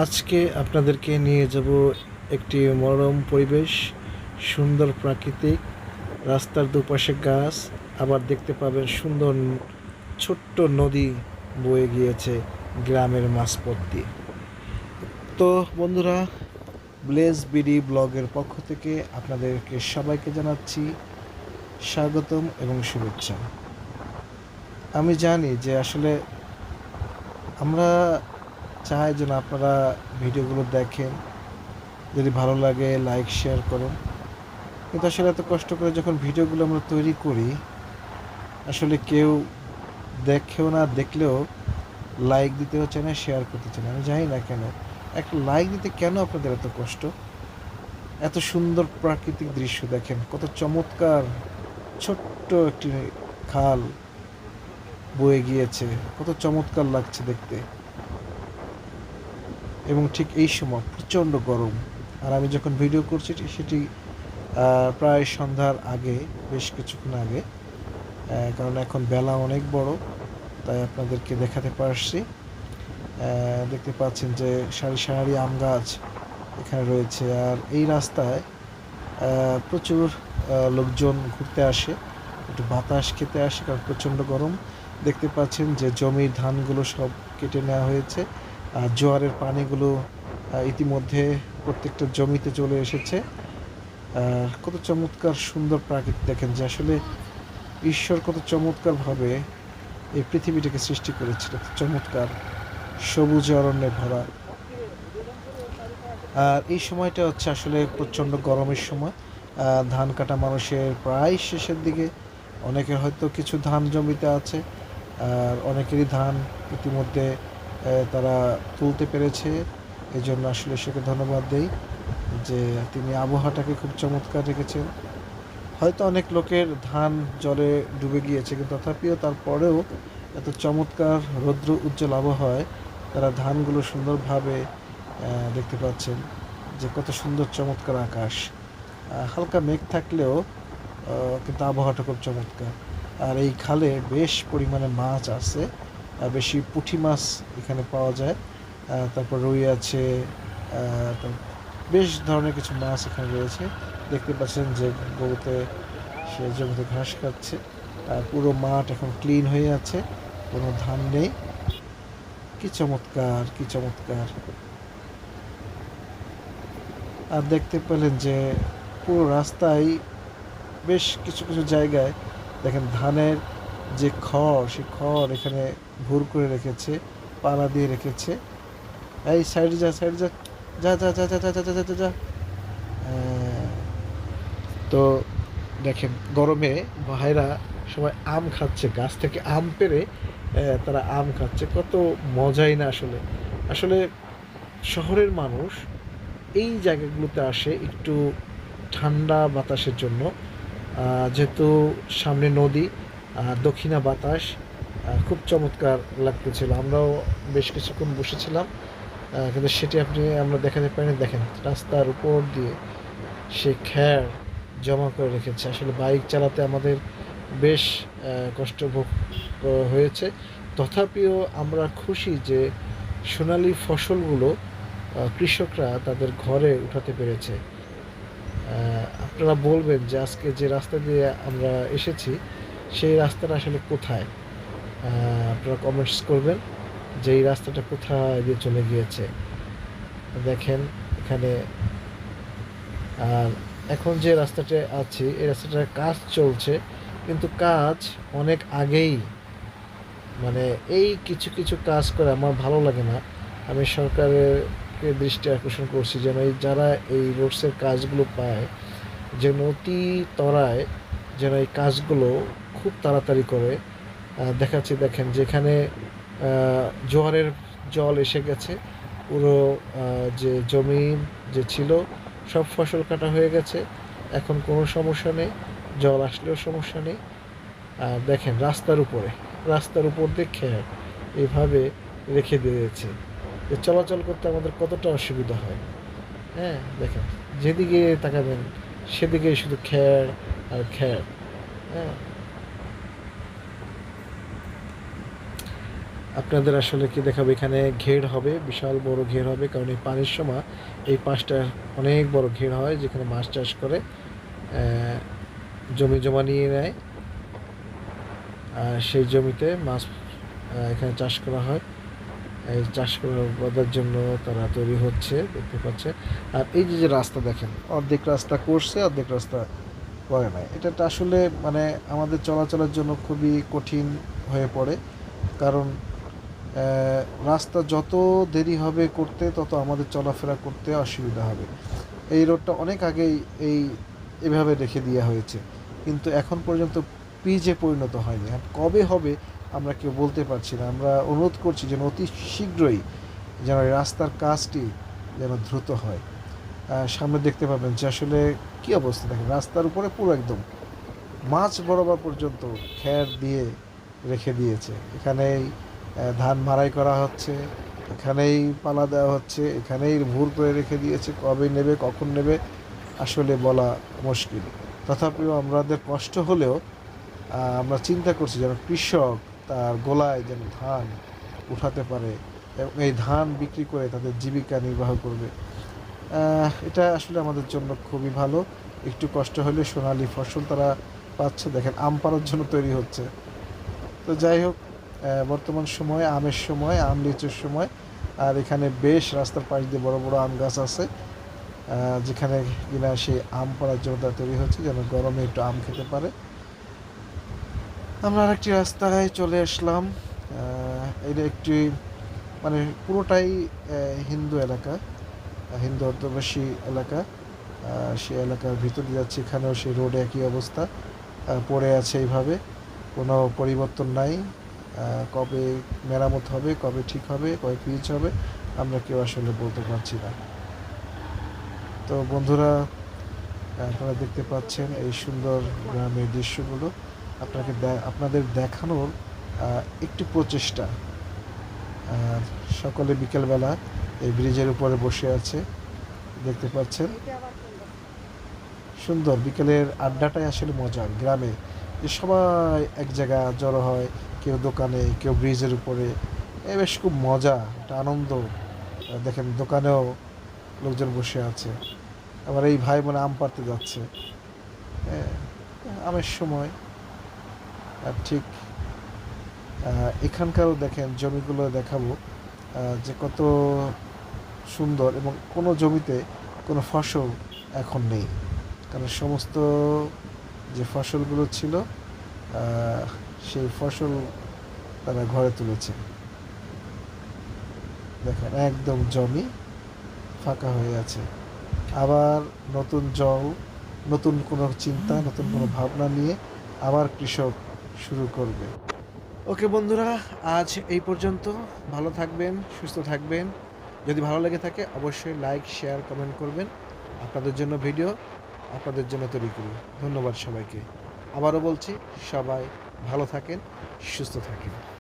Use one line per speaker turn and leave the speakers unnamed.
আজকে আপনাদেরকে নিয়ে যাব একটি মনোরম পরিবেশ, সুন্দর প্রাকৃতিক, রাস্তার দুপাশে গাছ, আবার দেখতে পাবেন সুন্দর ছোট্ট নদী বয়ে গিয়েছে গ্রামের মাঝপথ দিয়ে। তো বন্ধুরা, ব্লেজ বিডি ব্লগের পক্ষ থেকে আপনাদেরকে সবাইকে জানাচ্ছি স্বাগতম এবং শুভেচ্ছা। আমি জানি যে আসলে আমরা চাই যেন আপনারা ভিডিওগুলো দেখেন, যদি ভালো লাগে লাইক শেয়ার করেন। কিন্তু আসলে এত কষ্ট করে যখন ভিডিওগুলো আমরা তৈরি করি, আসলে কেউ দেখেও না, দেখলেও লাইক দিতেও চায় না, শেয়ার করতে চায় না। আমি জানি না কেন একটা লাইক দিতে কেন আপনাদের এত কষ্ট। এত সুন্দর প্রাকৃতিক দৃশ্য দেখেন, কত চমৎকার ছোট্ট একটি খাল বয়ে গিয়েছে, কত চমৎকার লাগছে দেখতে। এবং ঠিক এই সময় প্রচণ্ড গরম, আর আমি যখন ভিডিও করছি সেটি প্রায় সন্ধ্যার আগে, বেশ কিছুক্ষণ আগে, কারণ এখন বেলা অনেক বড়, তাই আপনাদেরকে দেখাতে পারছি। দেখতে পাচ্ছেন যে সারি সারি আম গাছ এখানে রয়েছে, আর এই রাস্তায় প্রচুর লোকজন ঘুরতে আসে, একটু বাতাস খেতে আসে, কারণ প্রচণ্ড গরম। দেখতে পাচ্ছেন যে জমির ধানগুলো সব কেটে নেওয়া হয়েছে, আর জোয়ারের পানিগুলো ইতিমধ্যে প্রত্যেকটা জমিতে চলে এসেছে। কত চমৎকার সুন্দর প্রাকৃতিক দেখেন, যে আসলে ঈশ্বর কত চমৎকারভাবে এই পৃথিবীটাকে সৃষ্টি করেছিল, চমৎকার সবুজ অরণ্যে ভরা। আর এই সময়টা হচ্ছে আসলে প্রচণ্ড গরমের সময়, ধান কাটা মানুষের প্রায় শেষের দিকে। অনেকের হয়তো কিছু ধান জমিতে আছে, আর অনেকেরই ধান ইতিমধ্যে তারা তুলতে পেরেছে। এই জন্য আসলে সেকে ধন্যবাদ দেই যে তিনি আবহাওয়াটাকে খুব চমৎকার রেখেছেন। হয়তো অনেক লোকের ধান জলে ডুবে গিয়েছে, কিন্তু তথাপিও তারপরেও এত চমৎকার রৌদ্র উজ্জ্বল আবহাওয়ায় তারা ধানগুলো সুন্দরভাবে দেখতে পাচ্ছেন যে কত সুন্দর চমৎকার আকাশ। হালকা মেঘ থাকলেও কিন্তু আবহাওয়াটা খুব চমৎকার। আর এই খালে বেশ পরিমাণে মাছ আছে, বেশি পুঁটি মাছ এখানে পাওয়া যায়। তারপর রুই আছে, বেশ ধরনের কিছু মাছ এখানে রয়েছে। দেখতে পাচ্ছেন যে গরুতে সে জমিতে ঘাস খাচ্ছে, আর পুরো মাঠ এখন ক্লিন হয়ে আছে, কোনো ধান নেই। কি চমৎকার, কি চমৎকার। আর দেখতে পেলেন যে পুরো রাস্তায় বেশ কিছু কিছু জায়গায় দেখেন ধানের যে খড়, সেই খড় এখানে ভুর করে রেখেছে, পালা দিয়ে রেখেছে। এই সাইডে যা, সাইডে যা, যা যা যা যা যা যা যা যা যা। তো দেখেন গরমে ভাইরা সবাই আম খাচ্ছে, গাছ থেকে আম পেড়ে তারা আম খাচ্ছে, কত মজাই না আসলে। আসলে শহরের মানুষ এই জায়গাগুলোতে আসে একটু ঠান্ডা বাতাসের জন্য, যেহেতু সামনে নদী, দক্ষিণা বাতাস খুব চমৎকার লাগতেছিল। আমরাও বেশ কিছুক্ষণ বসেছিলাম, কিন্তু সেটি আমরা দেখাতে পারিনি। দেখেন রাস্তার উপর দিয়ে সে খ্যার জমা করে রেখেছে। আসলে বাইক চালাতে আমাদের বেশ কষ্ট ভোগ হয়েছে, তথাপিও আমরা খুশি যে সোনালি ফসলগুলো কৃষকরা তাদের ঘরে উঠাতে পেরেছে। আপনারা বলবেন যে আজকে যে রাস্তা দিয়ে আমরা এসেছি সেই রাস্তাটা আসলে কোথায়, আপনারা কমেন্টস করবেন যে এই রাস্তাটা কোথায় দিয়ে চলে গিয়েছে। দেখেন এখানে, আর এখন যে রাস্তাটা আছে এই রাস্তাটার কাজ চলছে, কিন্তু কাজ অনেক আগেই, মানে এই কিছু কিছু কাজ করে আমার ভালো লাগে না। আমি সরকারেরকে দৃষ্টি আকর্ষণ করছি যেন এই যারা এই রোডসের কাজগুলো পায় যেন অতি ত্বরায় যেন এই কাজগুলো খুব তাড়াতাড়ি করে। দেখাচ্ছি, দেখেন যেখানে জোয়ারের জল এসে গেছে, পুরো যে জমি যে ছিল সব ফসল কাটা হয়ে গেছে, এখন কোনো সমস্যা নেই, জল আসলেও সমস্যা নেই। আর দেখেন রাস্তার উপর দিয়ে খেয়ার এইভাবে রেখে দিয়েছে, যে চলাচল করতে আমাদের কতটা অসুবিধা হয়। হ্যাঁ দেখেন, যেদিকে তাকাবেন সেদিকে শুধু খ্যার আর খ্যার। হ্যাঁ, আপনাদের আসলে কি দেখাবো, এখানে ঘের হবে, বিশাল বড় ঘের হবে, কারণ এই পানির সময় এই পাশটা অনেক বড় ঘের হয় যেখানে মাছ চাষ করে, জমি জমা নিয়ে নেয়, আর সেই জমিতে মাছ এখানে চাষ করা হয়। এই চাষ করার জন্য তারা তৈরি হচ্ছে, দেখতে পাচ্ছেন। আর এই যে যে রাস্তা দেখেন, অর্ধেক রাস্তা করছে, অর্ধেক রাস্তা করে নাই। এটা আসলে মানে আমাদের চলাচলের জন্য খুবই কঠিন হয়ে পড়ে, কারণ রাস্তা যত দেরি হবে করতে তত আমাদের চলাফেরা করতে অসুবিধা হবে। এই রোডটা অনেক আগেই এভাবে রেখে দেওয়া হয়েছে, কিন্তু এখন পর্যন্ত পিচে পরিণত হয়নি। আর কবে হবে আমরা কেউ বলতে পারছি না। আমরা অনুরোধ করছি যেন অতি শীঘ্রই যেন এই রাস্তার কাজটি যেন দ্রুত হয়। সামনে দেখতে পাবেন যে আসলে কী অবস্থা, দেখেন রাস্তার উপরে পুরো একদম মাঝ বরাবর পর্যন্ত খ্যার দিয়ে রেখে দিয়েছে। এখানেই ধান মাড়াই করা হচ্ছে, এখানেই পালা দেওয়া হচ্ছে, এখানেই ভুর করে রেখে দিয়েছে। কবে নেবে, কখন নেবে আসলে বলা মুশকিল। তথাপিও আমাদের কষ্ট হলেও আমরা চিন্তা করছি যেন কৃষক তার গোলায় যেন ধান উঠাতে পারে এবং এই ধান বিক্রি করে তাদের জীবিকা নির্বাহ করবে। এটা আসলে আমাদের জন্য খুবই ভালো। একটু কষ্ট হলে সোনালি ফসল তারা পাচ্ছে। দেখেন আম পাড়ার জন্য তৈরি হচ্ছে। তো যাই হোক, বর্তমান সময়ে আমের সময়, আম লিচুর সময়। আর এখানে বেশ রাস্তার পাশ দিয়ে বড় বড় আম গাছ আছে, যেখানে কিনা সেই আম পাড়ার জন্য তারা তৈরি হচ্ছে যেন গরমে একটু আম খেতে পারে। আমরা আরেকটি রাস্তায় চলে আসলাম। এটা একটি মানে পুরোটাই হিন্দু এলাকা, হিন্দু অধ্যবাসী এলাকা। সেই এলাকার ভিতর দিয়ে যাচ্ছে, এখানেও সেই রোডে একই অবস্থা, পড়ে আছে এইভাবে, কোনো পরিবর্তন নাই। কবে মেরামত হবে, কবে ঠিক হবে, কবে পিচ হবে আমরা কেউ আসলে বলতে পারছি না। তো বন্ধুরা, আপনারা দেখতে পাচ্ছেন এই সুন্দর গ্রামের দৃশ্যগুলো আপনাদের দেখানোর একটি প্রচেষ্টা। সকলে বিকেলবেলা এই ব্রিজের উপরে বসে আছে, দেখতে পাচ্ছেন। সুন্দর বিকেলের আড্ডাটাই আসলে মজার গ্রামে, যে সবাই এক জায়গায় জড়ো হয়, কেউ দোকানে, কেউ ব্রিজের উপরে। বেশ খুব মজা, একটা আনন্দ। দেখেন দোকানেও লোকজন বসে আছে, আবার এই ভাই বোনে আম পাড়তে যাচ্ছে আমের সময়। আর ঠিক এখানকারও দেখেন জমিগুলো দেখাবো যে কত সুন্দর, এবং কোনো জমিতে কোনো ফসল এখন নেই, কারণ সমস্ত যে ফসলগুলো ছিল সেই ফসল তারা ঘরে তুলেছে। দেখেন একদম জমি ফাঁকা হয়ে আছে। আবার নতুন জল, নতুন কোনো চিন্তা, নতুন কোনো ভাবনা নিয়ে আবার কৃষক শুরু করবে। ওকে বন্ধুরা, আজ এই পর্যন্ত। ভালো থাকবেন, সুস্থ থাকবেন। যদি ভালো লেগে থাকে অবশ্যই লাইক, শেয়ার, কমেন্ট করবেন। আপনাদের জন্য ভিডিও আপনাদের জন্য তৈরি করি। ধন্যবাদ সবাইকে। আবারও বলছি, সবাই ভালো থাকেন, সুস্থ থাকেন।